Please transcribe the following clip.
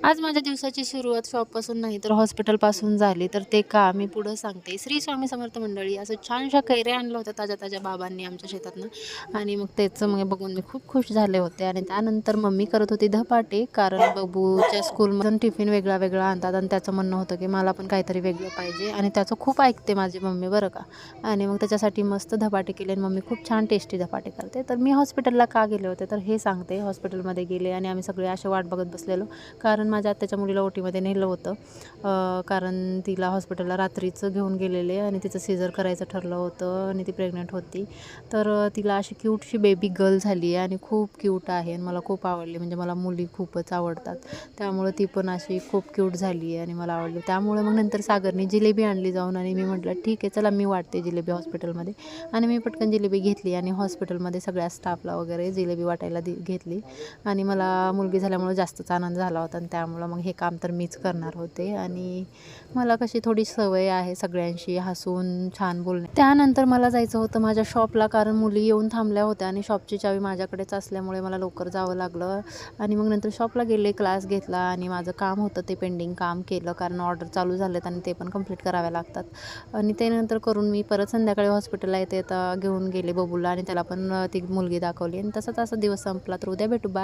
आज माझ्या दिवसाची सुरुवात शॉपपासून नाही तर हॉस्पिटलपासून झाली. तर ते का मी पुढं सांगते. श्री स्वामी समर्थ मंडळी असं छानशा कैऱ्या आणल्या होत्या ताज्या-ताज्या बाबांनी आमच्या शेतातनं आणि मग त्याचं मग बघून मी खूप खुश झाले होते आणि त्यानंतर मम्मी करत होती धपाटे. कारण बबूच्या स्कूलमधून टिफिन वेगळा-वेगळा आणतात आणि त्याचं म्हणणं होतं की मला पण काहीतरी वेगळं पाहिजे आणि त्याचं खूप ऐकते माझी मम्मी बरं का. आणि मग त्याच्यासाठी मस्त धपाटे केले आणि मम्मी खूप छान टेस्टी धपाटे करते. तर मी हॉस्पिटलला का गेले होते तर हे सांगते. हॉस्पिटलमध्ये गेले आणि आम्ही सगळे असे वाट बघत बसलेलो. कारण माझ्या आत्याच्या मुलीला ओटीमध्ये नेलं होतं. कारण तिला हॉस्पिटलला रात्रीचं घेऊन गेलेले आणि तिचं सीझर करायचं ठरलं होतं आणि ती प्रेग्नंट होती. तर तिला अशी क्यूटशी बेबी गर्ल झाली आहे आणि खूप क्यूट आहे आणि मला खूप आवडली. म्हणजे मला मुली खूपच आवडतात. त्यामुळं ती पण अशी खूप क्यूट झाली आहे आणि मला आवडली. त्यामुळे मग नंतर सागरने जिलेबी आणली जाऊन आणि मी म्हटलं ठीक आहे चला मी वाटते जिलेबी हॉस्पिटलमध्ये आणि मी पटकन जिलेबी घेतली आणि हॉस्पिटलमध्ये सगळ्या स्टाफला वगैरे जिलेबी वाटायला घेतली आणि मला मुलगी झाल्यामुळं जास्तच आनंद झाला होता आणि त्यामुळं मग हे काम तर मीच करणार होते आणि मला कशी थोडी सवय आहे सगळ्यांशी हसून छान बोलणे. त्यानंतर मला जायचं होतं माझ्या शॉपला कारण मुली येऊन थांबल्या होत्या आणि शॉपची चावी माझ्याकडेच असल्यामुळे मला लवकर जावं लागलं आणि मग नंतर शॉपला गेले, क्लास घेतला आणि माझं काम होतं ते पेंडिंग काम केलं कारण ऑर्डर चालू झालेत आणि ते पण कंप्लीट कराव्या लागतात आणि ते नंतर करून मी परत संध्याकाळी हॉस्पिटलला येते घेऊन गेले बबूला आणि त्याला पण ती मुलगी दाखवली आणि तसाच असा दिवस संपला. तर उद्या भेटू. बाय.